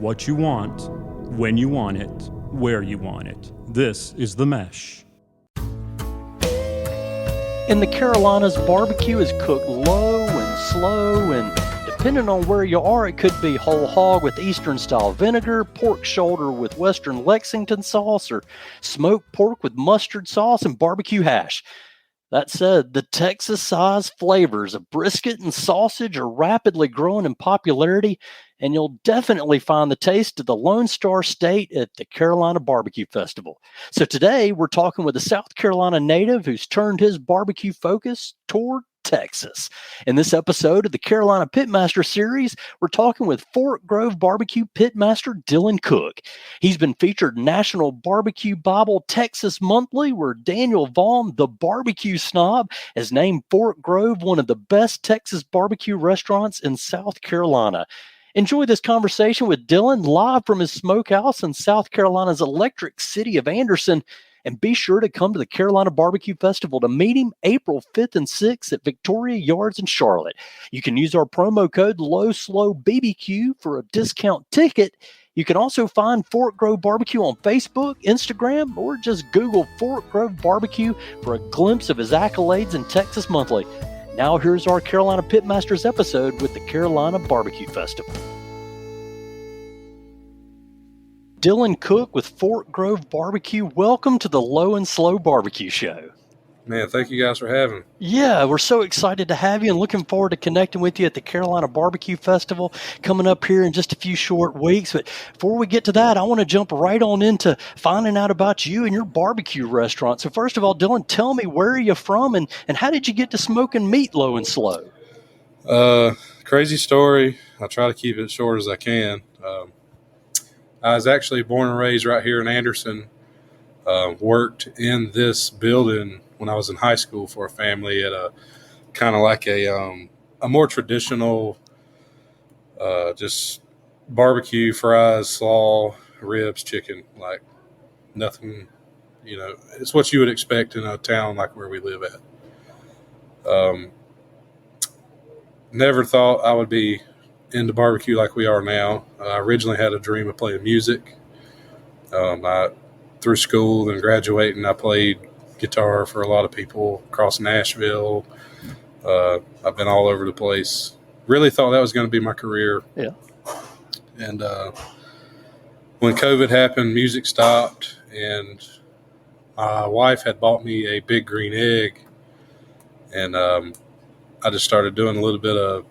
what you want, when you want it, where you want it. This is The Mesh. In the Carolinas, barbecue is cooked low and slow, and depending on where you are, it could be whole hog with Eastern-style vinegar, pork shoulder with Western Lexington sauce, or smoked pork with mustard sauce and barbecue hash. That said, the Texas-sized flavors of brisket and sausage are rapidly growing in popularity, and you'll definitely find the taste of the Lone Star State at the Carolina Barbecue Festival. So today, we're talking with a South Carolina native who's turned his barbecue focus toward Texas. In this episode of the Carolina Pitmaster series, we're talking with Fork Grove Barbecue Pitmaster Dylan Cooke. He's been featured National Barbecue Bible Texas Monthly, where Daniel Vaughn, the barbecue snob, has named Fork Grove one of the best Texas barbecue restaurants in South Carolina. Enjoy this conversation with Dylan live from his smokehouse in South Carolina's electric city of Anderson. And be sure to come to the Carolina Barbecue Festival to meet him April 5th and 6th at Victoria Yards in Charlotte. You can use our promo code LOWSLOWBBQ for a discount ticket. You can also find Fork Grove Barbecue on Facebook, Instagram, or just Google Fork Grove Barbecue for a glimpse of his accolades in Texas Monthly. Now here's our Carolina Pitmasters episode with the Carolina Barbecue Festival. Dylan Cooke with Fork Grove Barbecue. Welcome to the Low and Slow Barbecue Show. Man, thank you guys for having me. Yeah, we're so excited to have you and looking forward to connecting with you at the Carolina Barbecue Festival coming up here in just a few short weeks. But before we get to that, I want to jump right on into finding out about you and your barbecue restaurant. So first of all, Dylan, tell me, where are you from and how did you get to smoking meat low and slow? Crazy story. I try to keep it short as I can. I was actually born and raised right here in Anderson. Worked in this building when I was in high school for a family at a kind of like a more traditional, just barbecue, fries, slaw, ribs, chicken, like nothing, it's what you would expect in a town like where we live at. Never thought I would be into barbecue like we are now. I originally had a dream of playing music. Through school and graduating, I played guitar for a lot of people across Nashville. I've been all over the place. Really thought that was going to be my career. Yeah. And when COVID happened, music stopped, and my wife had bought me a big green egg, and I just started doing a little bit of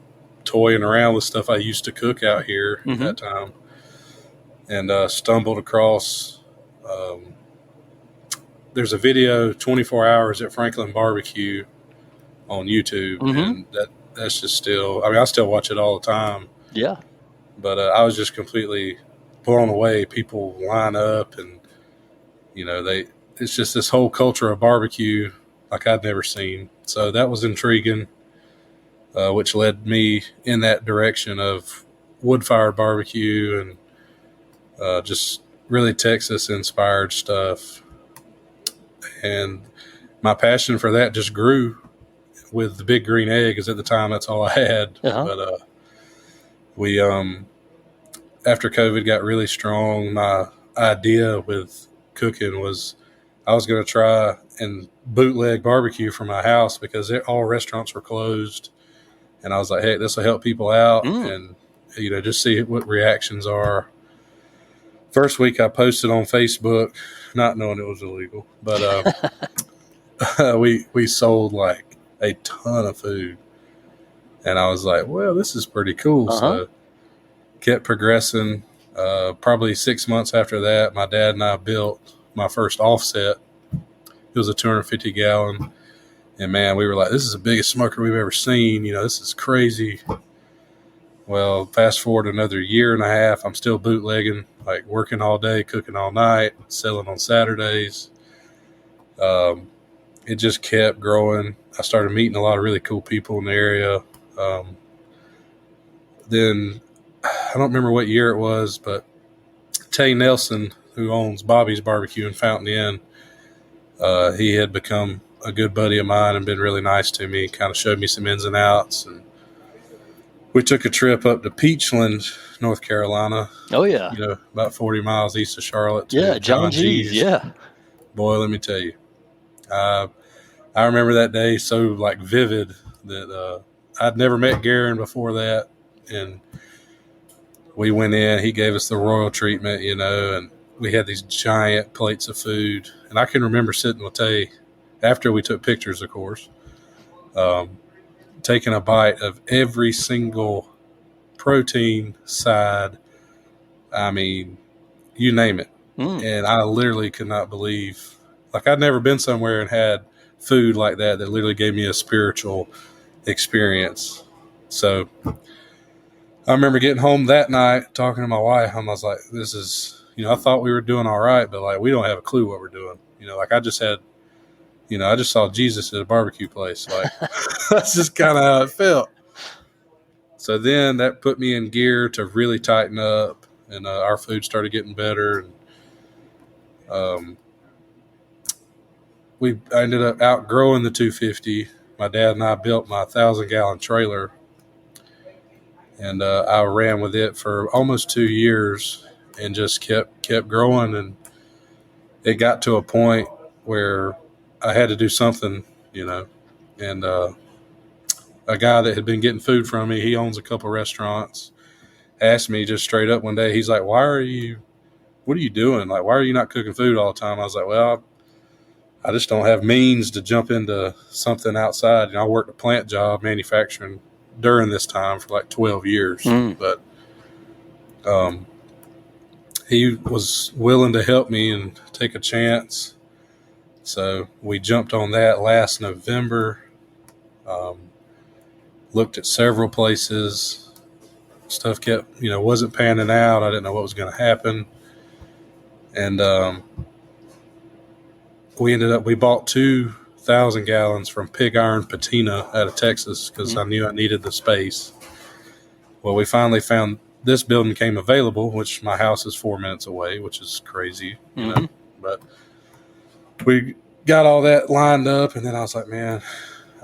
toying around with stuff I used to cook out here at that time, and stumbled across there's a video 24 hours at Franklin Barbecue on YouTube, and that's just still, I still watch it all the time. Yeah. But I was just completely blown away. People line up and, it's just this whole culture of barbecue like I'd never seen. So that was intriguing, which led me in that direction of wood-fired barbecue and just really Texas-inspired stuff. And my passion for that just grew with the big green egg, because at the time that's all I had. But we, after COVID got really strong, my idea with cooking was I was going to try and bootleg barbecue from my house, because all restaurants were closed. And I was like, hey, this will help people out and, just see what reactions are. First week I posted on Facebook, not knowing it was illegal, but we sold like a ton of food. And I was like, well, this is pretty cool. So kept progressing. Probably 6 months after that, my dad and I built my first offset. It was a 250 gallon. And man, we were like, this is the biggest smoker we've ever seen. This is crazy. Well, fast forward another year and a half, I'm still bootlegging, like working all day, cooking all night, selling on Saturdays. It just kept growing. I started meeting a lot of really cool people in the area. Then I don't remember what year it was, but Tay Nelson, who owns Bobby's Barbecue in Fountain Inn, he had become a good buddy of mine and been really nice to me, kind of showed me some ins and outs. And we took a trip up to Peachland, North Carolina. Oh yeah. About 40 miles east of Charlotte. To Yeah, John G's. Yeah. Boy, let me tell you. I remember that day so like vivid that I'd never met Garen before that. And we went in, he gave us the royal treatment, and we had these giant plates of food. And I can remember sitting with Tay after we took pictures, of course, taking a bite of every single protein side. I mean, you name it. And I literally could not believe, like I'd never been somewhere and had food like that literally gave me a spiritual experience. So I remember getting home that night, talking to my wife. I was like, this is, I thought we were doing all right, but like, we don't have a clue what we're doing. Like I just saw Jesus at a barbecue place. Like that's just kind of how it felt. So then that put me in gear to really tighten up, and our food started getting better. And I ended up outgrowing the 250. My dad and I built my 1,000-gallon trailer, and I ran with it for almost 2 years and just kept growing. And it got to a point where I had to do something, and a guy that had been getting food from me, he owns a couple restaurants, asked me just straight up one day, he's like, what are you doing? Like, why are you not cooking food all the time? I was like, well, I just don't have means to jump into something outside. I worked a plant job manufacturing during this time for like 12 years. But he was willing to help me and take a chance. So we jumped on that last November, looked at several places. Stuff kept, wasn't panning out. I didn't know what was going to happen. And we bought 2,000 gallons from Pig Iron Patina out of Texas because I knew I needed the space. Well, we finally found this building came available, which my house is 4 minutes away, which is crazy, but we got all that lined up. And then I was like, man,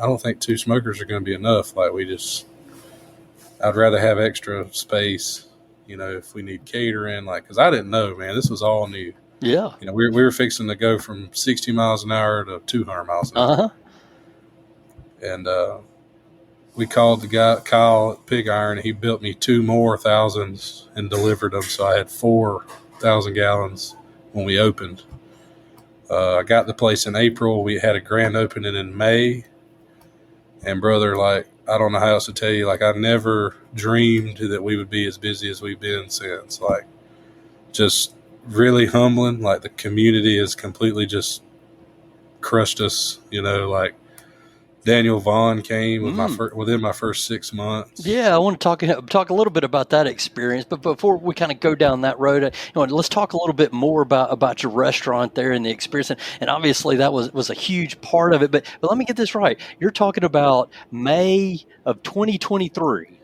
I don't think 2 smokers are going to be enough. Like I'd rather have extra space, if we need catering, cause I didn't know, man, this was all new. Yeah. We were fixing to go from 60 miles an hour to 200 miles an hour. And we called the guy, Kyle at Pig Iron, and he built me 2 more thousands and delivered them. So I had 4,000 gallons when we opened. I got the place in April. We had a grand opening in May. And brother, I don't know how else to tell you, I never dreamed that we would be as busy as we've been since. Just really humbling. The community has completely just crushed us. Daniel Vaughn came within my first 6 months. Yeah, I want to talk a little bit about that experience. But before we kind of go down that road, let's talk a little bit more about your restaurant there and the experience. And obviously that was a huge part of it. But let me get this right. You're talking about May of 2023.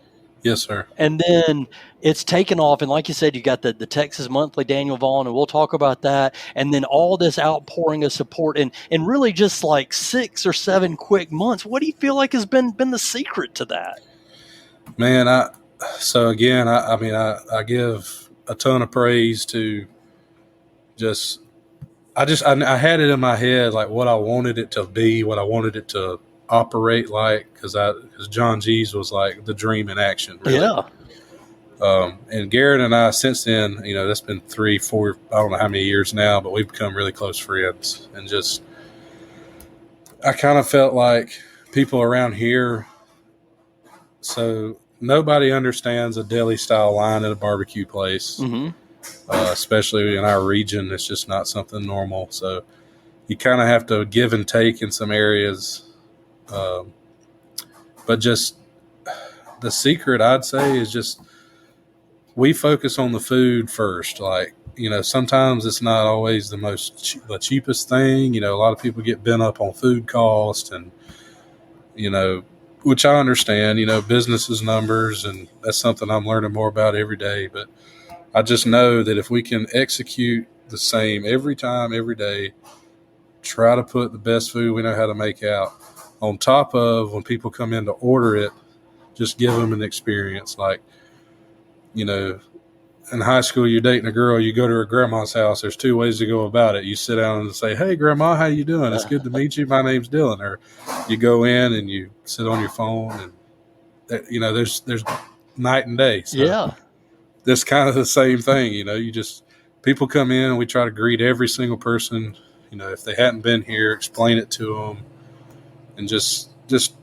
Yes, sir. And then it's taken off. And like you said, you got the Texas Monthly, Daniel Vaughn, and we'll talk about that. And then all this outpouring of support and really just 6 or 7 quick months. What do you feel like has been the secret to that? Man, I give a ton of praise to I had it in my head, what I wanted it to be, what I wanted it to operate because John G's was the dream in action, really. Yeah. And Garrett and I, since then, that's been 3, 4, I don't know how many years now, but we've become really close friends. And I kind of felt like people around here, so nobody understands a deli style line at a barbecue place, especially in our region. It's just not something normal. So you kind of have to give and take in some areas. But just the secret, I'd say, is just we focus on the food first. Sometimes it's not always the cheapest thing. A lot of people get bent up on food cost and, which I understand, business is numbers, and that's something I'm learning more about every day. But I just know that if we can execute the same every time, every day, try to put the best food we know how to make out, on top of when people come in to order it, just give them an experience. Like, you know, in high school, you're dating a girl, you go to her grandma's house. There's two ways to go about it. You sit down and say, "Hey, grandma, how you doing? It's good to meet you. My name's Dylan." Or you go in and you sit on your phone, and you know, there's night and day. So Yeah. that's kind of the same thing. You know, people come in and we try to greet every single person. You know, if they hadn't been here, explain it to them, and just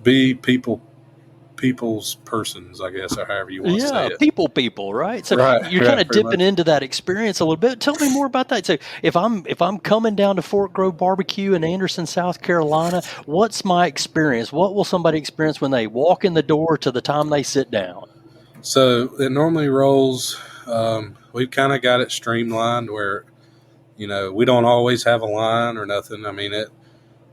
be people's persons, I guess, or however you want to say it. People, right? So Right, you're kind of pretty dipping much. into that experience a little bit. Tell me more about that. So if I'm coming down to Fort Grove Barbecue in Anderson, South Carolina, what's my experience? What will somebody experience when they walk in the door to the time they sit down? So it normally rolls. We've kind of got it streamlined where, you know, we don't always have a line or nothing. I mean,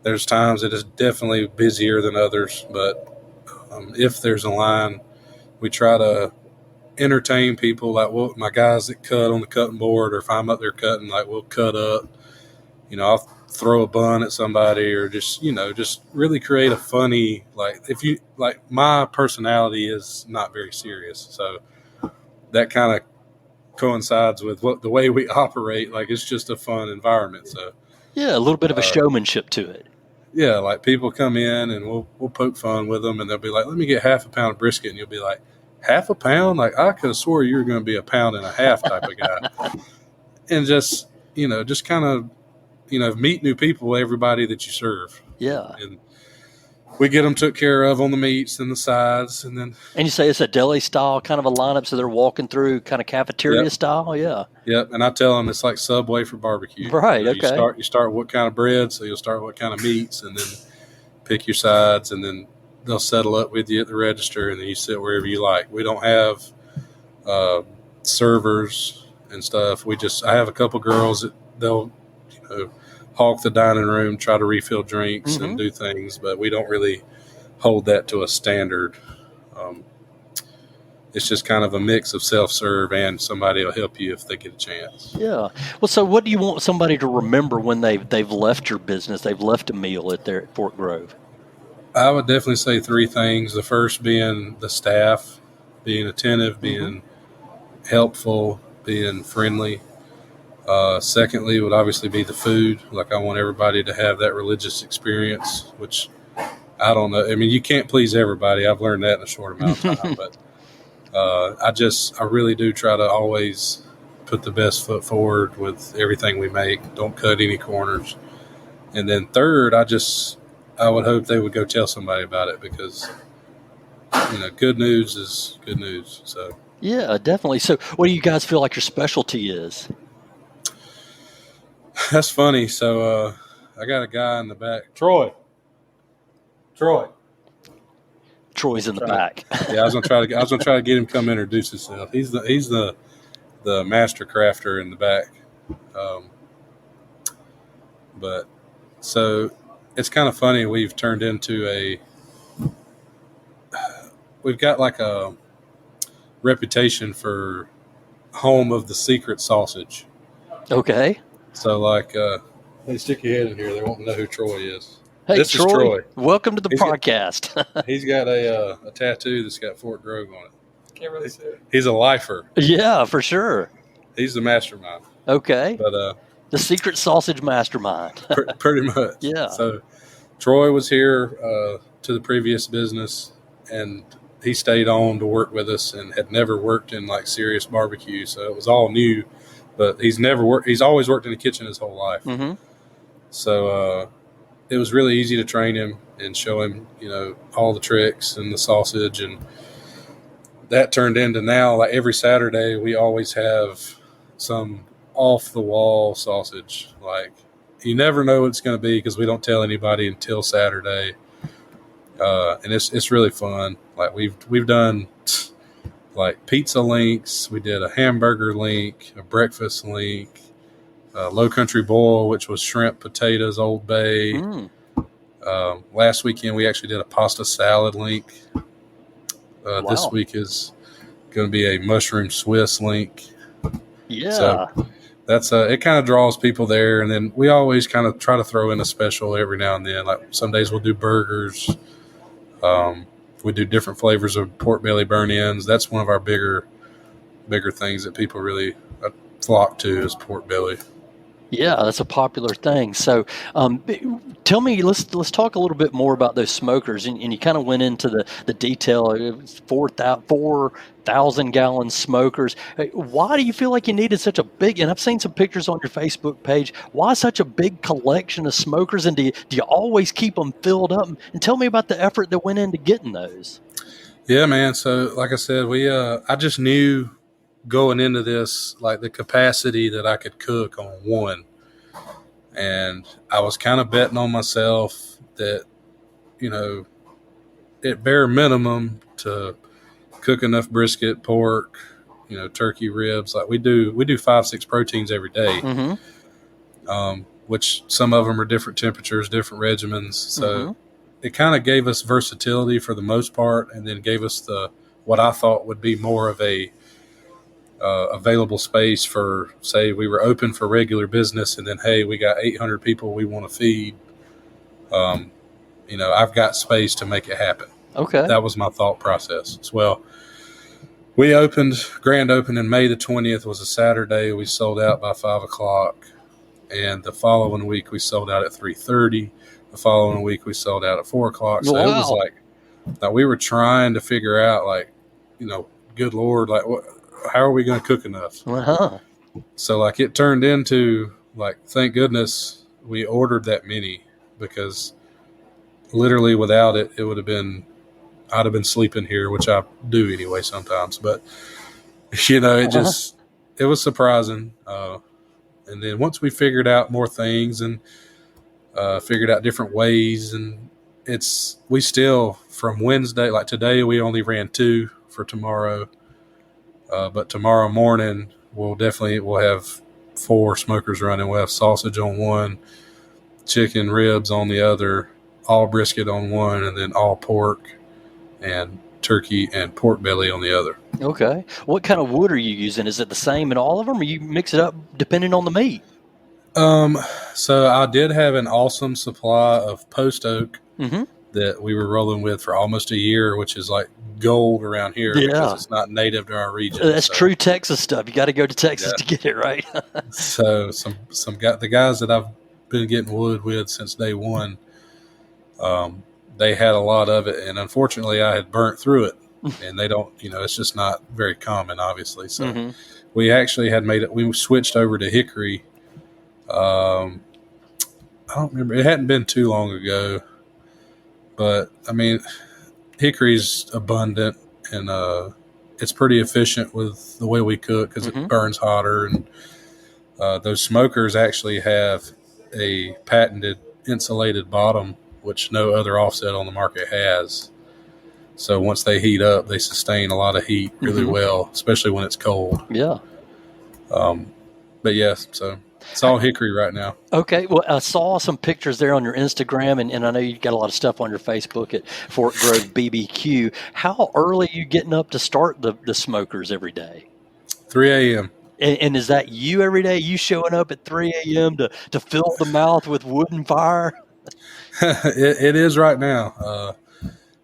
there's times it is definitely busier than others, but if there's a line, we try to entertain people. Like, my guys that cut on the cutting board, or if I'm up there cutting, like, we'll cut up. You know, I'll throw a bun at somebody, or just, you know, just really create a funny, my personality is not very serious. So that kind of coincides with the way we operate. Like, it's just a fun environment. So Yeah, a little bit of a showmanship to it. yeah, like, people come in and we'll poke fun with them, and they'll be like, "Let me get half a pound of brisket," and you'll be like, "Half a pound? Like, I could have swore you were going to be a pound and a half type of guy." And just, you know, just kind of, you know, meet new people, everybody that you serve. Yeah. And we get them took care of on the meats and the sides, and then. And you say it's a deli style kind of a lineup, so they're walking through kind of cafeteria Yep. style. Yeah. Yep, and I tell them it's like Subway for barbecue. Right. You know, Okay. You start what kind of bread, so you'll start what kind of meats, and then pick your sides, and then they'll settle up with you at the register, and then you sit wherever you like. We don't have servers and stuff. I have a couple girls that they'll, you know, hawk the dining room, try to refill drinks and do things, but we don't really hold that to a standard. It's just kind of a mix of self-serve, and somebody will help you if they get a chance. Yeah. Well, so what do you want somebody to remember when they've left your business, they've left a meal at Fort Grove? I would definitely say three things. The first being the staff, being attentive, being helpful, being friendly. Secondly would obviously be the food. Like, I want everybody to have that religious experience, which I don't know. I mean, you can't please everybody. I've learned that in a short amount of time, but I really do try to always put the best foot forward with everything we make. Don't cut any corners. And then third, I would hope they would go tell somebody about it, because, you know, good news is good news. So Yeah, definitely. So what do you guys feel like your specialty is? that's funny. So I got a guy in the back, Troy. Troy's in the back. Yeah, I was gonna try to get him to come introduce himself. He's the master crafter in the back. But so it's kind of funny. We've got like a reputation for home of the secret sausage. Okay. So, like, hey, stick your head in here. They won't know who Troy is. Hey, This is Troy. Welcome to the He's podcast. He's got a tattoo that's got Fort Grove on it. Can't really see it. He's a lifer. Yeah, for sure. He's the mastermind. Okay. But The secret sausage mastermind. pretty much. Yeah. So Troy was here to the previous business, and he stayed on to work with us, and had never worked in like serious barbecue, so it was all new. But he's always worked in the kitchen his whole life. Mm-hmm. So it was really easy to train him and show him, you know, all the tricks and the sausage, and that turned into now, like, every Saturday we always have some off the wall sausage. Like, you never know what it's going to be, because we don't tell anybody until Saturday. And it's really fun. Like, we've done like pizza links. We did a hamburger link, a breakfast link, a low country boil, which was shrimp, potatoes, Old Bay. Last weekend we actually did a pasta salad link. Wow. This week is going to be a mushroom Swiss link. Yeah. So that's it kind of draws people there. And then we always kind of try to throw in a special every now and then. Like, some days we'll do burgers. We do different flavors of pork belly burn ends. That's one of our bigger things that people really flock to is pork belly. Yeah, that's a popular thing. So, tell me, let's talk a little bit more about those smokers. And you kind of went into the detail of 4,000-gallon smokers. Why do you feel like you needed such a big? And I've seen some pictures on your Facebook page. Why such a big collection of smokers? And do you always keep them filled up? And tell me about the effort that went into getting those. Yeah, man. So, like I said, I just knew going into this, like the capacity that I could cook on one. And I was kind of betting on myself that, at bare minimum to cook enough brisket, pork, turkey, ribs. Like we do 5-6 proteins every day, which some of them are different temperatures, different regimens. So it kind of gave us versatility for the most part, and then gave us what I thought would be more of a available space for, say, we were open for regular business, and then, hey, we got 800 people we want to feed. I've got space to make it happen. Okay. That was my thought process as well. We grand opening May the 20th was a Saturday. We sold out by 5:00. And the following week we sold out at 3:30. The following week we sold out at 4:00. So It was like, now we were trying to figure out, like, good Lord, like how are we going to cook enough? So like it turned into, like, thank goodness we ordered that many, because literally without it, I'd have been sleeping here, which I do anyway sometimes. But, it was surprising. And then once we figured out more things and figured out different ways, and we still, from Wednesday, like today, we only ran 2 for tomorrow. But tomorrow morning, we'll have 4 smokers running. We'll have sausage on one, chicken ribs on the other, all brisket on one, and then all pork and turkey and pork belly on the other. Okay. What kind of wood are you using? Is it the same in all of them, or you mix it up depending on the meat? So I did have an awesome supply of post oak that we were rolling with for almost a year, which is like gold around here because it's not native to our region. That's true Texas stuff. You got to go to Texas to get it, right? So the guys that I've been getting wood with since day one, they had a lot of it, and unfortunately I had burnt through it, and they don't, it's just not very common, obviously. So we actually had we switched over to hickory. I don't remember. It hadn't been too long ago, but I mean, hickory's abundant, and it's pretty efficient with the way we cook because it burns hotter. And those smokers actually have a patented insulated bottom, which no other offset on the market has. So once they heat up, they sustain a lot of heat really well, especially when it's cold. Yeah. But yes, so it's all hickory right now. Okay. Well, I saw some pictures there on your Instagram, and I know you've got a lot of stuff on your Facebook at Fort Grove BBQ. How early are you getting up to start the smokers every day? 3 a.m. And is that you every day? You showing up at 3 a.m. to fill the mouth with wood and fire? It is right now.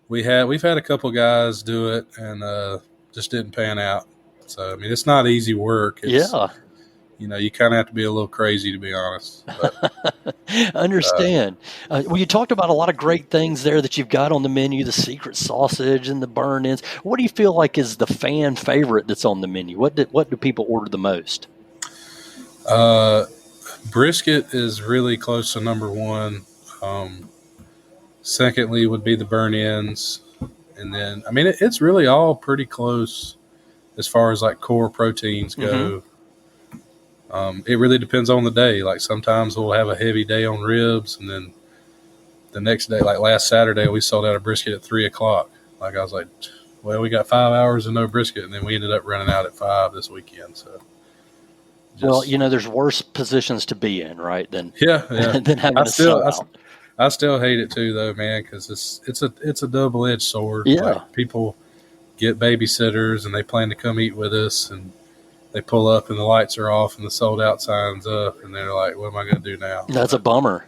We've had a couple guys do it, and just didn't pan out. So I mean, it's not easy work. You kind of have to be a little crazy, to be honest. But, I understand. Well, you talked about a lot of great things there that you've got on the menu, the secret sausage and the burn ends. What do you feel like is the fan favorite that's on the menu? What do people order the most? Brisket is really close to number one. Secondly would be the burn ends. And then, I mean, it's really all pretty close as far as like core proteins go. It really depends on the day. Like sometimes we'll have a heavy day on ribs, and then the next day, like last Saturday, we sold out a brisket at 3:00. Like I was like, well, we got 5 hours and no brisket, and then we ended up running out at 5 this weekend. So, there's worse positions to be in, right? Than having to sell out. I still hate it too, though, man, because it's a double-edged sword. Yeah, like, people get babysitters and they plan to come eat with us, and they pull up and the lights are off and the sold out sign's up, and they're like, what am I going to do now? That's a bummer.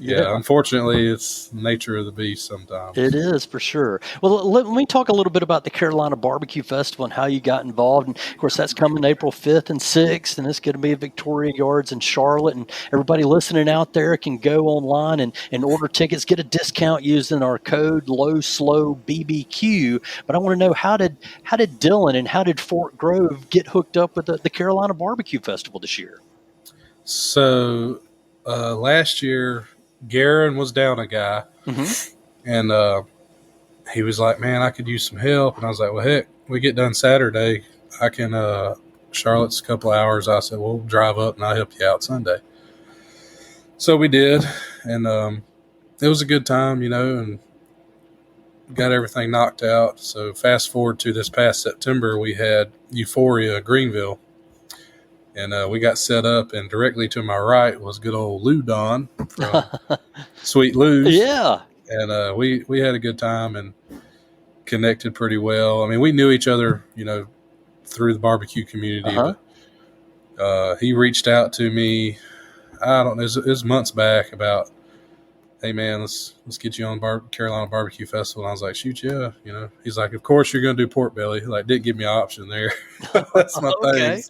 Yeah, unfortunately, it's the nature of the beast sometimes. It is for sure. Well, let me talk a little bit about the Carolina Barbecue Festival and how you got involved. And of course, that's coming April 5th and 6th, and it's going to be at Victoria Yards in Charlotte. And everybody listening out there can go online and order tickets, get a discount using our code LowSlowBBQ. But I want to know, how did Dillon and how did Fort Grove get hooked up with the Carolina Barbecue Festival this year? So last year, Garen was down a guy, and he was like, "Man, I could use some help." And I was like, "Well, heck, we get done Saturday. I can Charlotte's a couple hours." I said, "We'll drive up and I'll help you out Sunday." So we did, and it was a good time, and got everything knocked out. So fast forward to this past September, we had Euphoria Greenville. And we got set up, and directly to my right was good old Lou Don from Sweet Lou's. Yeah. And we had a good time and connected pretty well. I mean, we knew each other, through the barbecue community. But he reached out to me, I don't know, it was months back, about, "Hey, man, let's get you on Carolina Barbecue Festival." And I was like, "Shoot, yeah." He's like, "Of course you're going to do pork belly." Like, didn't give me an option there. That's my thing.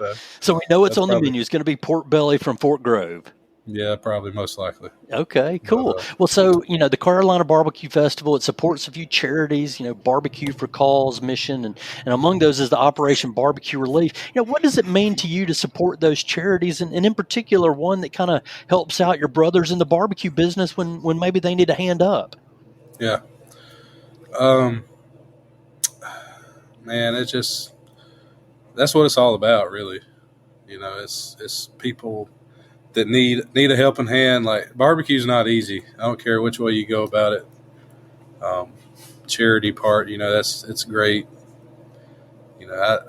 So we know it's on the menu. It's going to be pork belly from Fort Grove. Yeah, probably, most likely. Okay, cool. Well, so, the Carolina Barbecue Festival, it supports a few charities, Barbecue for Cause mission, and among those is the Operation Barbecue Relief. What does it mean to you to support those charities, and in particular, one that kind of helps out your brothers in the barbecue business when maybe they need a hand up? Yeah. Man, that's what it's all about, really. It's people that need a helping hand. Like, barbecue's not easy. I don't care which way you go about it. Charity part, it's great. I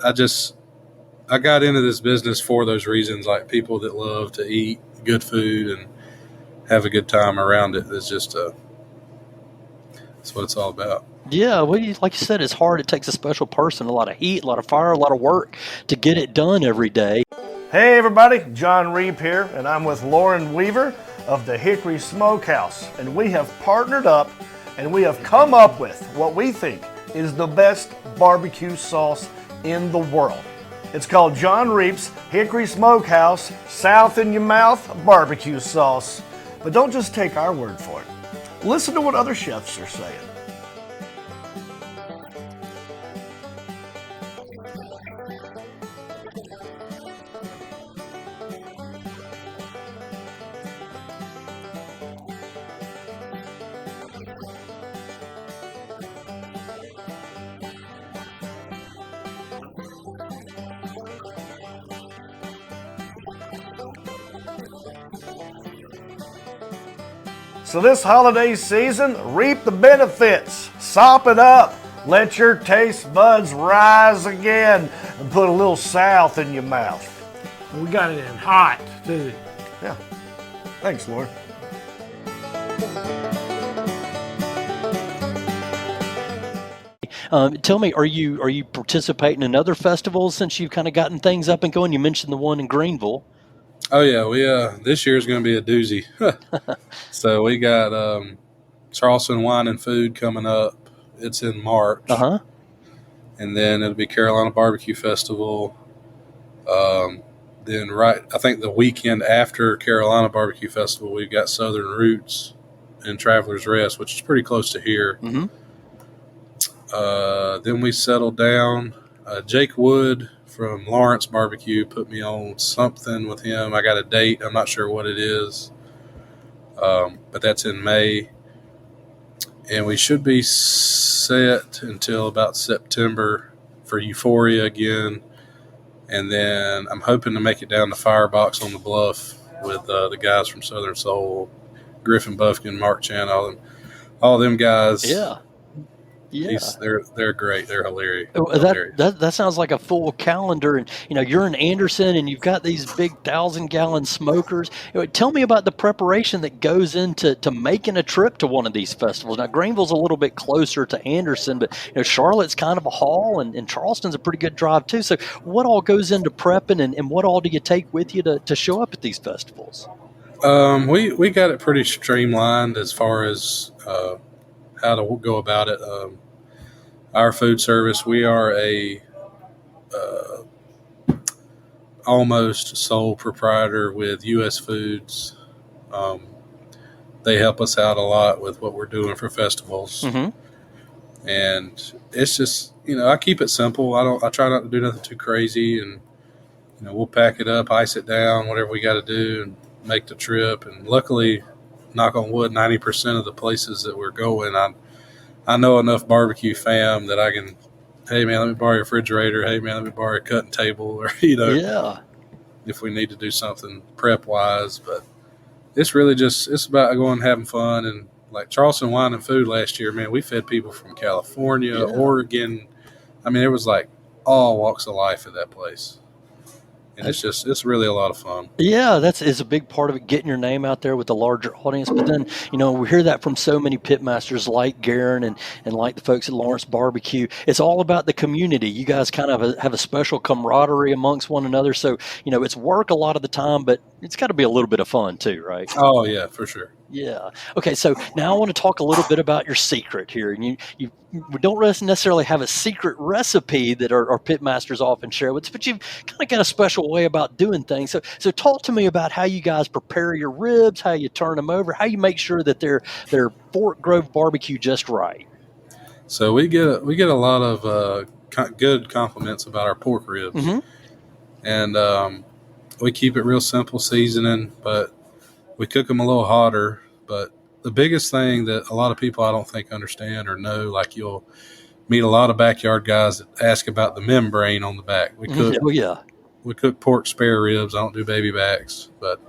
got into this business for those reasons, like people that love to eat good food and have a good time around it. It's just that's what it's all about. Yeah, well, like you said, it's hard. It takes a special person, a lot of heat, a lot of fire, a lot of work to get it done every day. Hey everybody, John Reep here, and I'm with Lauren Weaver of the Hickory Smokehouse, and we have partnered up and we have come up with what we think is the best barbecue sauce in the world. It's called John Reep's Hickory Smokehouse South in Your Mouth Barbecue Sauce. But don't just take our word for it. Listen to what other chefs are saying. So this holiday season, reap the benefits, sop it up, let your taste buds rise again, and put a little South in your mouth. We got it in hot, too. Yeah. Thanks, Lauren. Tell me, are you participating in other festivals since you've kind of gotten things up and going? You mentioned the one in Greenville. Oh yeah, we this year's going to be a doozy. So we got Charleston Wine and Food coming up. It's in March. And then it'll be Carolina Barbecue Festival. Then I think the weekend after Carolina Barbecue Festival, we've got Southern Roots and Traveler's Rest, which is pretty close to here. Then we settled down. Jake Wood from Lawrence Barbecue put me on something with him. I got a date. I'm not sure what it is, but that's in May. And we should be set until about September for Euphoria again. And then I'm hoping to make it down to Firebox on the Bluff with the guys from Southern Soul, Griffin Buffkin, Mark Chan, all them guys. Yeah. They're great. They're hilarious. That sounds like a full calendar. And you're in Anderson, and you've got these big 1,000-gallon smokers. Tell me about the preparation that goes into making a trip to one of these festivals. Now, Greenville's a little bit closer to Anderson, but Charlotte's kind of a haul, and Charleston's a pretty good drive too. So, what all goes into prepping, and what all do you take with you to show up at these festivals? We got it pretty streamlined as far as how to go about it. Our food service, we are a almost sole proprietor with U.S. Foods. Um, they help us out a lot with what we're doing for festivals, and it's just I keep it simple. I try not to do nothing too crazy, and we'll pack it up, ice it down, whatever we got to do, and make the trip. And luckily, knock on wood, 90% of the places that we're going, I know enough barbecue fam that I can, hey man, let me borrow your refrigerator. Hey man, let me borrow your cutting table, or Yeah. if we need to do something prep wise. But it's really it's about going and having fun. And like Charleston Wine and Food last year, man, we fed people from California, Oregon. I mean, it was like all walks of life at that place. And it's really a lot of fun. Yeah, is a big part of it, getting your name out there with a larger audience. But then, we hear that from so many pitmasters like Garen and like the folks at Lawrence Barbecue. It's all about the community. You guys kind of have a special camaraderie amongst one another. So, it's work a lot of the time, but it's got to be a little bit of fun too, right? Oh, yeah, for sure. Yeah. Okay, so now I want to talk a little bit about your secret here. And we don't necessarily have a secret recipe that our pitmasters often share with us, but you've kind of got a special way about doing things. So talk to me about how you guys prepare your ribs, how you turn them over, how you make sure that they're Fork Grove barbecue just right. So we get a lot of good compliments about our pork ribs, and we keep it real simple seasoning, but we cook them a little hotter. But the biggest thing that a lot of people I don't think understand or know, like you'll meet a lot of backyard guys that ask about the membrane on the back. We cook, we cook pork spare ribs. I don't do baby backs, but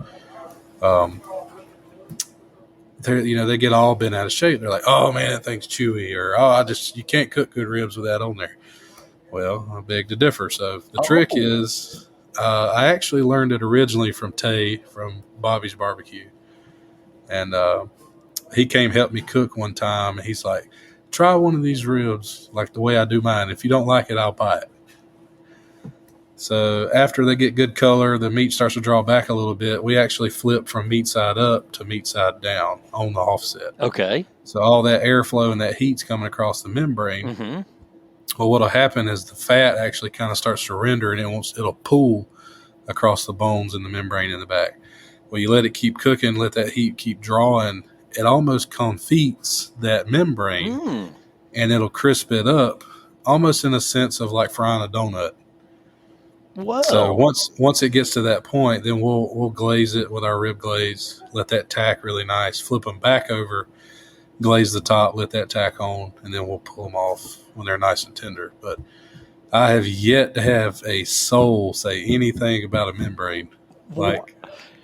they get all bent out of shape. They're like, oh man, that thing's chewy, or you can't cook good ribs with that on there. Well, I beg to differ. So the trick is, I actually learned it originally from Tay from Bobby's Barbecue. And he came help me cook one time, and he's like, try one of these ribs like the way I do mine. If you don't like it, I'll buy it. So after they get good color, the meat starts to draw back a little bit. We actually flip from meat side up to meat side down on the offset. Okay. So all that airflow and that heat's coming across the membrane. Well, what'll happen is the fat actually kind of starts to render, and it'll pull across the bones in the membrane in the back. Well, you let it keep cooking, let that heat keep drawing, it almost confits that membrane, and it'll crisp it up, almost in a sense of like frying a donut. Whoa. So once it gets to that point, then we'll glaze it with our rib glaze, let that tack really nice, flip them back over, glaze the top, let that tack on, and then we'll pull them off when they're nice and tender. But I have yet to have a soul say anything about a membrane,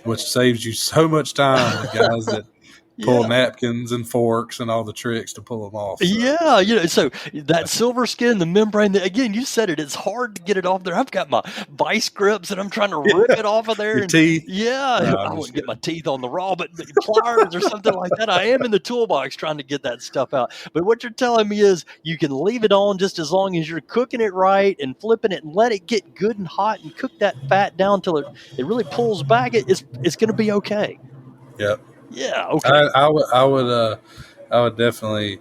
which saves you so much time with guys that pull napkins and forks and all the tricks to pull them off. So. Yeah, so that silver skin, the membrane, again, you said it, it's hard to get it off there. I've got my vice grips and I'm trying to rip it off of there. Your teeth. Yeah, I wouldn't get my teeth on the raw, but pliers or something like that. I am in the toolbox trying to get that stuff out. But what you're telling me is you can leave it on just as long as you're cooking it right and flipping it and let it get good and hot and cook that fat down till it really pulls back. It's going to be okay. Yep. Yeah. Okay. I would definitely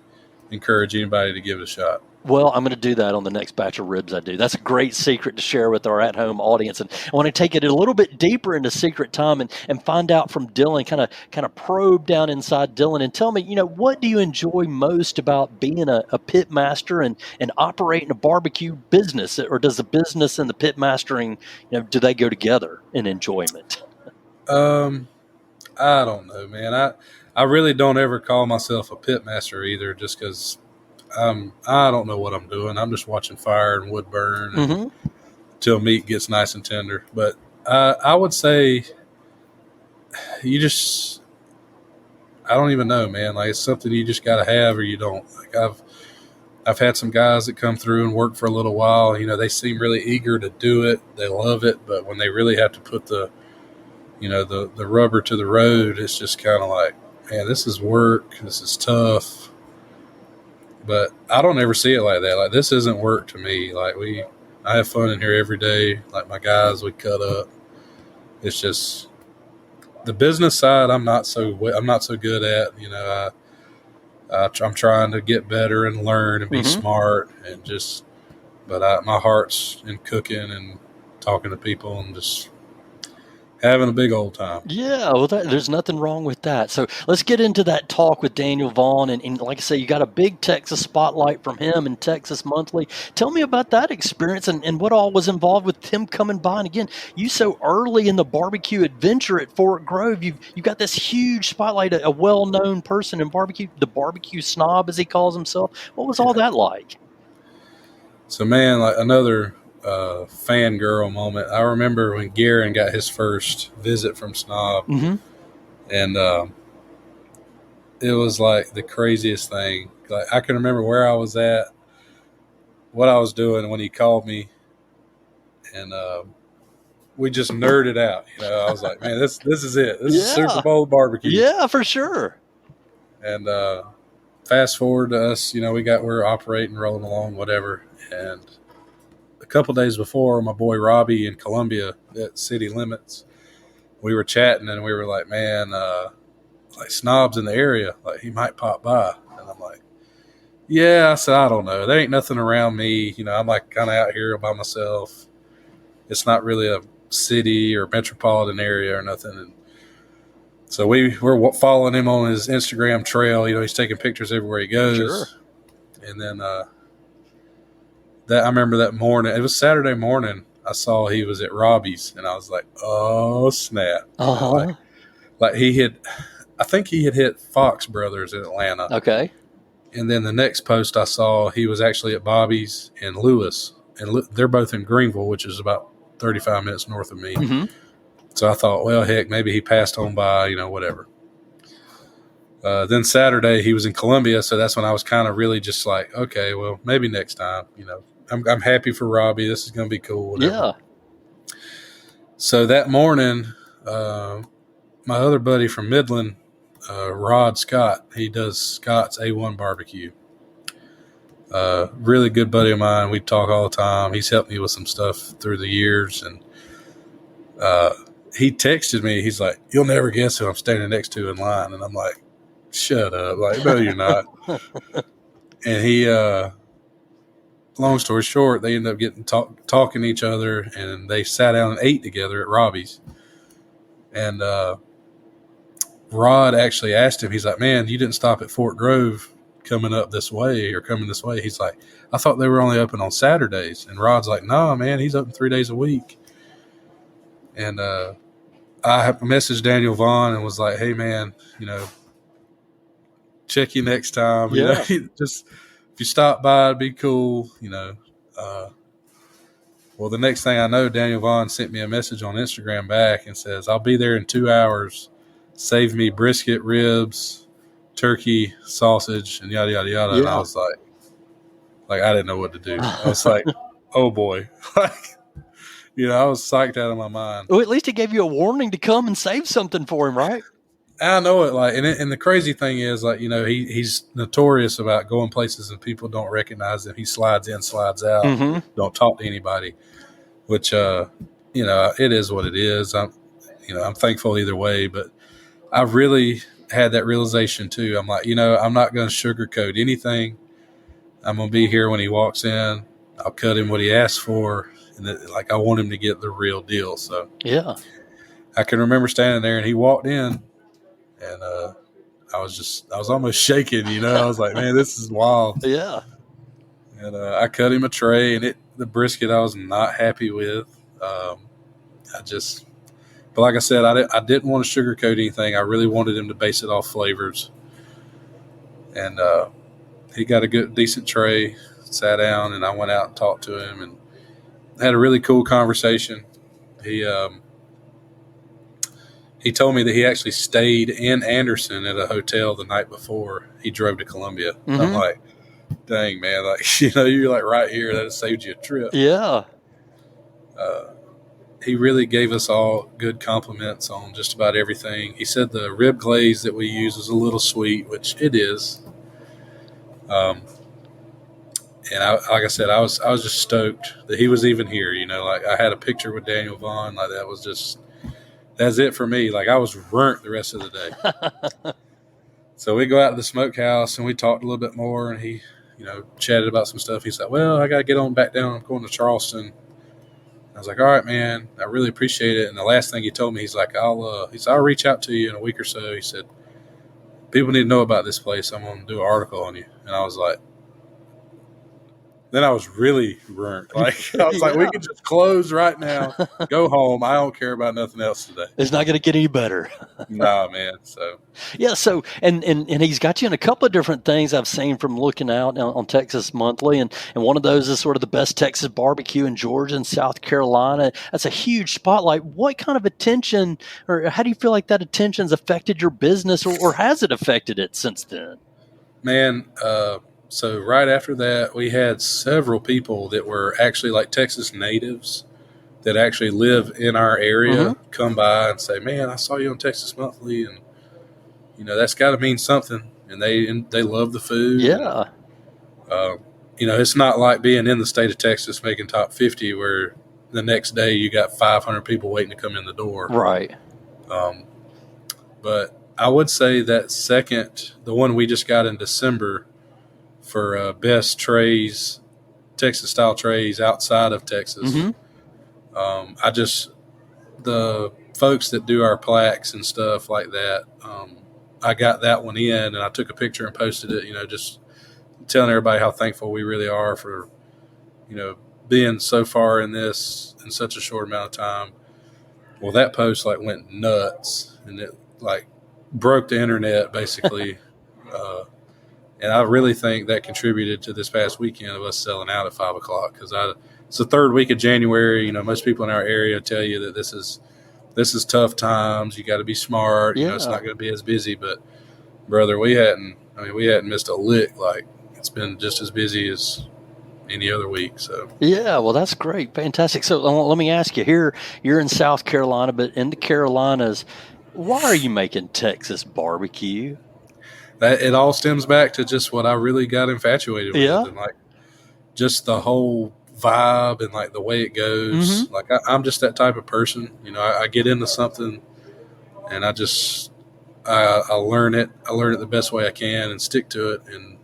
encourage anybody to give it a shot. Well, I'm going to do that on the next batch of ribs I do. That's a great secret to share with our at-home audience. And I want to take it a little bit deeper into secret time and find out from Dylan, kind of probe down inside Dylan and tell me, what do you enjoy most about being a pit master and operating a barbecue business? Or does the business and the pit mastering, do they go together in enjoyment? I don't know, man. I really don't ever call myself a pit master either, just because I don't know what I'm doing. I'm just watching fire and wood burn until meat gets nice and tender. But I would say I don't even know, man. Like, it's something you just got to have or you don't. Like, I've had some guys that come through and work for a little while. They seem really eager to do it. They love it. But when they really have to put the rubber to the road, it's just kind of like, man, this is work. This is tough. But I don't ever see it like that. Like, this isn't work to me. Like, I have fun in here every day. Like, my guys, we cut up. It's just, the business side, I'm not so good at. You know, I'm trying to get better and learn and be smart and just. But my heart's in cooking and talking to people and just having a big old time. Yeah, well, there's nothing wrong with that. So let's get into that talk with Daniel Vaughn. And like I say, you got a big Texas spotlight from him in Texas Monthly. Tell me about that experience and what all was involved with him coming by. And again, you so early in the barbecue adventure at Fort Grove, you've got this huge spotlight, a well-known person in barbecue, the barbecue snob, as he calls himself. What was all that like? So, man, like another fangirl moment. I remember when Garen got his first visit from Snob, and it was like the craziest thing. Like I can remember where I was at, what I was doing when he called me, and we just nerded out. You know, I was like, man, this is it. This is Super Bowl barbecue. Yeah, for sure. And fast forward to us, you know, we're operating, rolling along, whatever. And a couple days before, my boy Robbie in Columbia at City Limits, we were chatting and we were like, man, like Snob's in the area, like he might pop by. And I'm like, yeah. I said, I don't know. There ain't nothing around me. You know, I'm like kind of out here by myself. It's not really a city or metropolitan area or nothing. And so we're following him on his Instagram trail. You know, he's taking pictures everywhere he goes. Sure. And then I remember that morning. It was Saturday morning. I saw he was at Robbie's, and I was like, "Oh snap!" Like I think he had hit Fox Brothers in Atlanta. Okay. And then the next post I saw, he was actually at Bobby's in Lewis, and they're both in Greenville, which is about 35 minutes north of me. So I thought, well, heck, maybe he passed on by, you know, whatever. Then Saturday he was in Columbia, so that's when I was kind of really just like, okay, well, maybe next time, you know. I'm happy for Robbie. This is going to be cool. Whatever. Yeah. So that morning, my other buddy from Midland, Rod Scott, he does Scott's A1 barbecue. Really good buddy of mine. We talk all the time. He's helped me with some stuff through the years. And he texted me. He's like, you'll never guess who I'm standing next to in line. And I'm like, shut up. Like, no, you're not. And he, long story short, they ended up getting talking to each other, and they sat down and ate together at Robbie's. And Rod actually asked him, he's like, man, you didn't stop at Fort Grove coming this way. He's like, I thought they were only open on Saturdays. And Rod's like, no, man, he's open 3 days a week. And I messaged Daniel Vaughn and was like, hey, man, you know, check you next time. Yeah. You know, just if you stop by, it'd be cool, you know. Well, the next thing I know, Daniel Vaughn sent me a message on Instagram back and says, I'll be there in 2 hours. Save me brisket, ribs, turkey, sausage, and yada, yada, yada. Yeah. And I was like, I didn't know what to do. I was like, oh, boy. You know, I was psyched out of my mind. Well, at least he gave you a warning to come and save something for him, right? I know it. Like, and the crazy thing is, like, you know, he's notorious about going places and people don't recognize him. He slides in, slides out, don't talk to anybody, which, you know, it is what it is. I'm thankful either way, but I really had that realization too. I'm like, you know, I'm not going to sugarcoat anything. I'm going to be here when he walks in. I'll cut him what he asks for. And I want him to get the real deal. So yeah, I can remember standing there and he walked in, and I was almost shaking, you know. I was like, man, this is wild. Yeah. And I cut him a tray, and the brisket I was not happy with. But like I said, I didn't want to sugarcoat anything. I really wanted him to base it off flavors. And he got a decent tray, sat down, and I went out and talked to him and had a really cool conversation. He told me that he actually stayed in Anderson at a hotel the night before he drove to Columbia. I'm like, dang, man, like, you know, you're like right here. That saved you a trip. Yeah. He really gave us all good compliments on just about everything. He said the rib glaze that we use is a little sweet, which it is. And like I said, I was just stoked that he was even here. You know, like I had a picture with Daniel Vaughn. Like that that's it for me. Like I was burnt the rest of the day. So we go out to the smokehouse and we talked a little bit more, and he, chatted about some stuff. He's like, well, I got to get on back down. I'm going to Charleston. I was like, all right, man, I really appreciate it. And the last thing he told me, he's like, I'll reach out to you in a week or so. He said, people need to know about this place. I'm going to do an article on you. And I was like, then I was really burnt. Like I was like, we can just close right now, go home. I don't care about nothing else today. It's not going to get any better. Nah, man. So yeah. So and he's got you in a couple of different things I've seen from looking out on Texas Monthly, and one of those is sort of the best Texas barbecue in Georgia and South Carolina. That's a huge spotlight. What kind of attention, or how do you feel like that attention's affected your business, or has it affected it since then? Man, so right after that, we had several people that were actually like Texas natives that actually live in our area come by and say, man, I saw you on Texas Monthly, and, that's got to mean something. And they love the food. Yeah. And, it's not like being in the state of Texas making top 50 where the next day you got 500 people waiting to come in the door. Right. But I would say that second, the one we just got in December, for best trays, Texas-style trays outside of Texas. The folks that do our plaques and stuff like that, I got that one in, and I took a picture and posted it, just telling everybody how thankful we really are for, being so far in this in such a short amount of time. Well, that post, went nuts, and it, broke the internet, basically. And I really think that contributed to this past weekend of us selling out at 5 o'clock, because it's the third week of January. Most people in our area tell you that this is tough times. You got to be smart. It's not going to be as busy. But brother, we hadn't missed a lick. It's been just as busy as any other week. So yeah, well, that's great, fantastic. So let me ask you: here, you're in South Carolina, but in the Carolinas, why are you making Texas barbecue? That it all stems back to just what I really got infatuated with, and just the whole vibe and the way it goes. I'm just that type of person. I get into something and I learn it. I learn it the best way I can and stick to it. And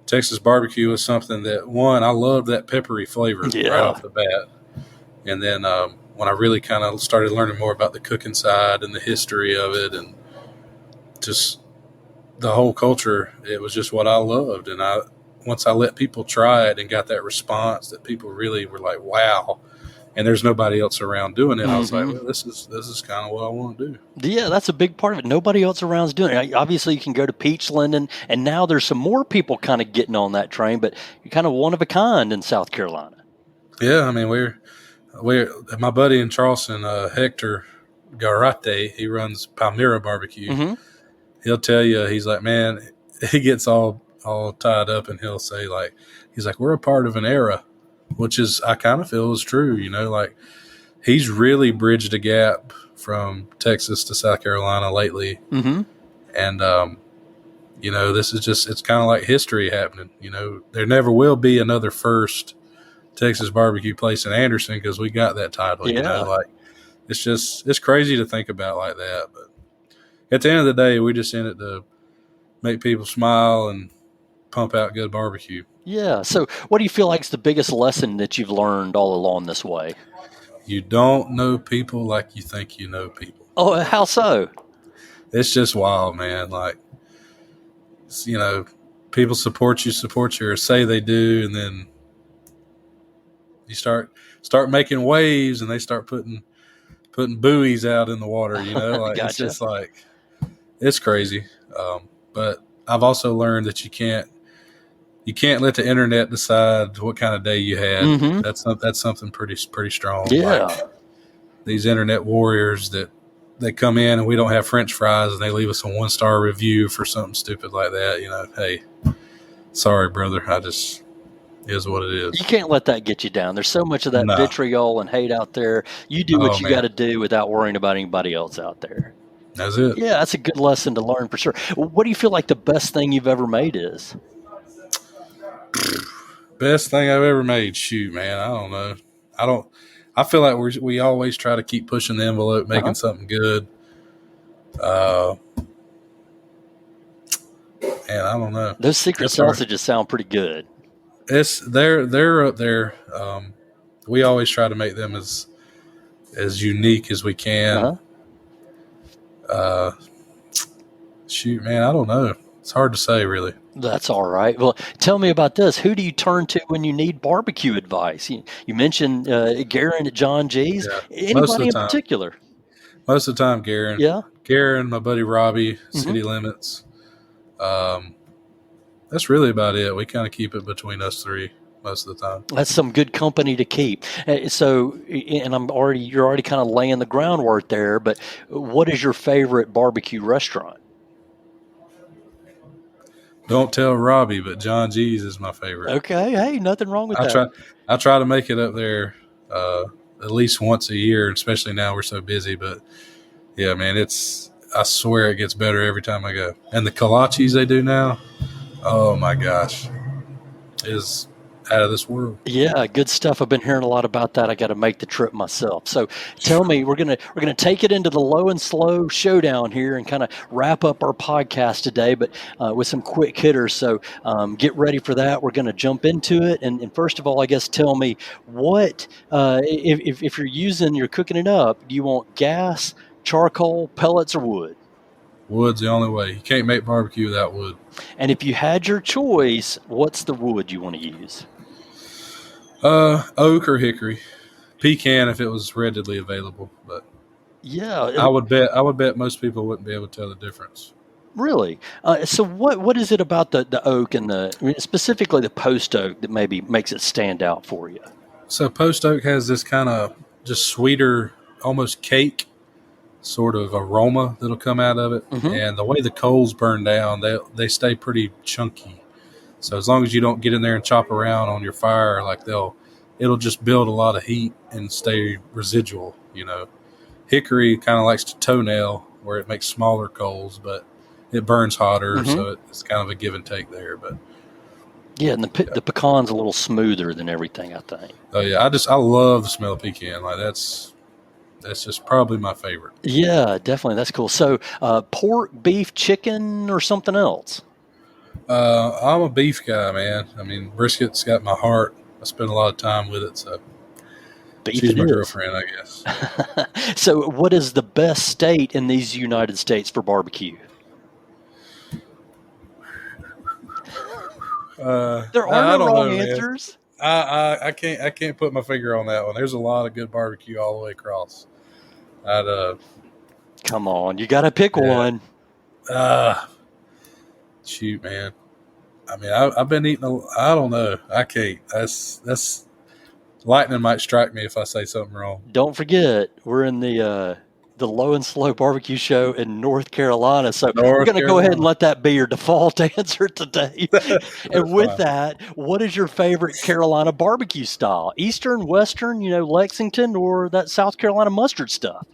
Texas barbecue is something that, one, I love that peppery flavor right off the bat. And then when I really kind of started learning more about the cooking side and the history of it, and just the whole culture, it was just what I loved. And once I let people try it and got that response that people really were like, wow, and there's nobody else around doing it, I was like, well, this is kind of what I want to do. Yeah, that's a big part of it. Nobody else around is doing it. Obviously, you can go to Peachland, and now there's some more people kind of getting on that train, but you're kind of one of a kind in South Carolina. Yeah, I mean, we're my buddy in Charleston, Hector Garate, he runs Palmyra Barbecue. He'll tell you, he's like, man, he gets all tied up, and he'll say, he's like, we're a part of an era, which is, I kind of feel is true, he's really bridged a gap from Texas to South Carolina lately. And, this is just, it's kind of like history happening. There never will be another first Texas barbecue place in Anderson, because we got that title, it's crazy to think about like that. But at the end of the day, we just in it to make people smile and pump out good barbecue. Yeah. So what do you feel like is the biggest lesson that you've learned all along this way? You don't know people like you think you know people. Oh, how so? It's just wild, man. People support you, or say they do, and then you start making waves, and they start putting buoys out in the water, Gotcha. It's just it's crazy. But I've also learned that you can't let the internet decide what kind of day you had. That's something pretty strong. Yeah. These internet warriors that they come in and we don't have French fries, and they leave us a 1-star review for something stupid like that. Hey, sorry, brother. Is what it is. You can't let that get you down. There's so much of that vitriol and hate out there. You do what you got to do without worrying about anybody else out there. That's it. Yeah, that's a good lesson to learn for sure. What do you feel like the best thing you've ever made is? Best thing I've ever made? Shoot, man, I don't know. I I feel like we always try to keep pushing the envelope, making something good. And I don't know. Those secret sausages sound pretty good. They're up there. We always try to make them as unique as we can. Shoot, man, I don't know. It's hard to say, really. That's all right. Well, tell me about this. Who do you turn to when you need barbecue advice? You mentioned Garen at John G's. Yeah, Anybody in particular? Most of the time, Garen. Yeah. Garen, my buddy Robbie, City Limits. That's really about it. We kind of keep it between us three most of the time. That's some good company to keep. So, and you're already kind of laying the groundwork there, but what is your favorite barbecue restaurant? Don't tell Robbie, but John G's is my favorite. Okay. Hey, nothing wrong with that. I try to make it up there at least once a year, especially now we're so busy. But yeah, man, I swear it gets better every time I go. And the kolaches they do now, oh my gosh, is out of this world. Yeah, good stuff. I've been hearing a lot about that. I got to make the trip myself. So tell me, we're gonna take it into the low and slow showdown here and kind of wrap up our podcast today, but with some quick hitters. So get ready for that. We're gonna jump into it. And first of all, I guess tell me what if you're cooking it up, do you want gas, charcoal, pellets, or wood? Wood's the only way. You can't make barbecue without wood. And if you had your choice, what's the wood you want to use? Oak or hickory. Pecan if it was readily available, but yeah, I would bet most people wouldn't be able to tell the difference. Really? So what is it about the oak and specifically the post oak that maybe makes it stand out for you? So post oak has this kind of just sweeter, almost cake sort of aroma that'll come out of it, and the way the coals burn down, they stay pretty chunky. So as long as you don't get in there and chop around on your fire, like it'll just build a lot of heat and stay residual. Hickory kind of likes to toenail where it makes smaller coals, but it burns hotter, so it's kind of a give and take there. But yeah, and the pecan's a little smoother than everything, I think. Oh yeah, I love the smell of pecan. Like that's just probably my favorite. Yeah, definitely. That's cool. So pork, beef, chicken, or something else? I'm a beef guy, man. I mean, brisket's got my heart. I spend a lot of time with it, so she's my girlfriend, I guess. So what is the best state in these United States for barbecue? There are no wrong answers. I can't put my finger on that one. There's a lot of good barbecue all the way across. Come on, you got to pick one. Shoot, man. I mean, I've been eating. I don't know. I can't. That's lightning might strike me if I say something wrong. Don't forget, we're in the Low and Slow Barbecue Show in North Carolina, so we're going to go ahead and let that be your default answer today. And with that, what is your favorite Carolina barbecue style? Eastern, Western, Lexington, or that South Carolina mustard stuff?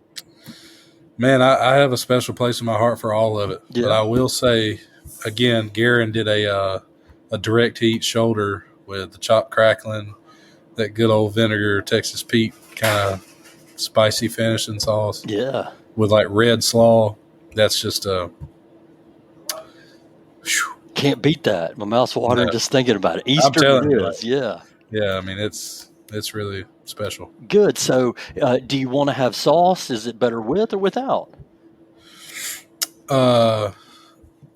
Man, I have a special place in my heart for all of it. Yeah. But I will say, again, Garen did a direct heat shoulder with the chopped crackling, that good old vinegar, Texas Pete kind of spicy finishing sauce. Yeah. With like red slaw. That's just can't beat that. My mouth's watering just thinking about it. Eastern is, yeah. Yeah, I mean it's really special. Good. So do you want to have sauce? Is it better with or without?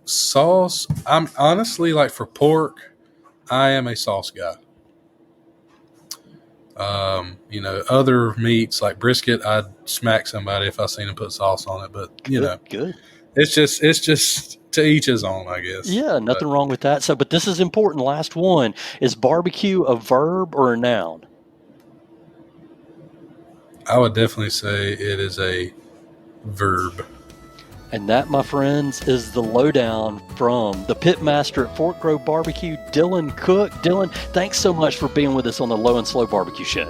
Sauce. I'm honestly, like, for pork, I am a sauce guy. Other meats like brisket, I'd smack somebody if I seen them put sauce on it. But good. It's just to each his own, I guess. Yeah, nothing wrong with that. So, but this is important. Last one: is barbecue a verb or a noun? I would definitely say it is a verb. And that, my friends, is the lowdown from the Pitmaster at Fork Grove Barbecue, Dylan Cooke. Dylan, thanks so much for being with us on the Low and Slow Barbecue Show.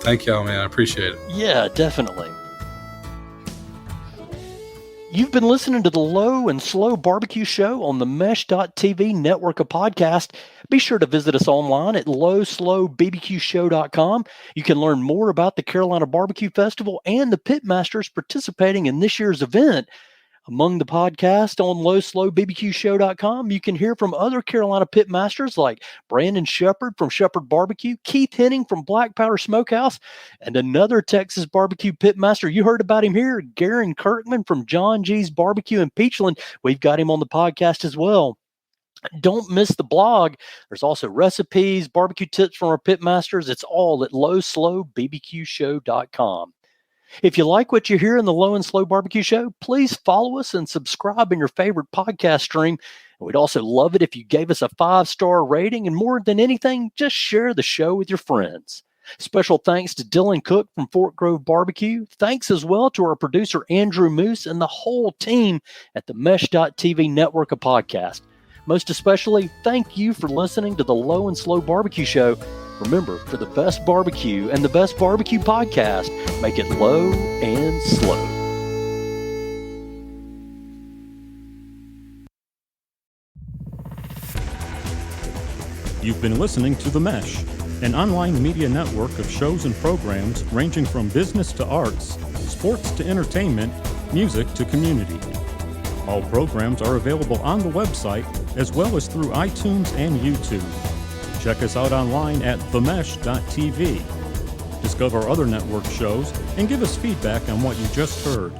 Thank y'all, man. I appreciate it. Yeah, definitely. You've been listening to the Low and Slow Barbecue Show on the Mesh.tv network of podcasts. Be sure to visit us online at lowslowbbqshow.com. You can learn more about the Carolina Barbecue Festival and the Pitmasters participating in this year's event. Among the podcasts on lowslowbbqshow.com, you can hear from other Carolina Pitmasters like Brandon Shepard from Shepard Barbecue, Keith Henning from Black Powder Smokehouse, and another Texas barbecue pitmaster. You heard about him here, Garen Kirkman from John G's Barbecue in Peachland. We've got him on the podcast as well. Don't miss the blog. There's also recipes, barbecue tips from our pitmasters. It's all at lowslowbbqshow.com. If you like what you hear in the Low and Slow Barbecue Show, please follow us and subscribe in your favorite podcast stream. We'd also love it if you gave us a 5-star rating, and more than anything, just share the show with your friends. Special thanks to Dylan Cooke from Fort Grove Barbecue. Thanks as well to our producer, Andrew Moose, and the whole team at the Mesh.tv network of podcasts. Most especially, thank you for listening to the Low and Slow Barbecue Show. Remember, for the best barbecue and the best barbecue podcast, make it low and slow. You've been listening to The Mesh, an online media network of shows and programs ranging from business to arts, sports to entertainment, music to community. All programs are available on the website as well as through iTunes and YouTube. Check us out online at themesh.tv. Discover other network shows and give us feedback on what you just heard.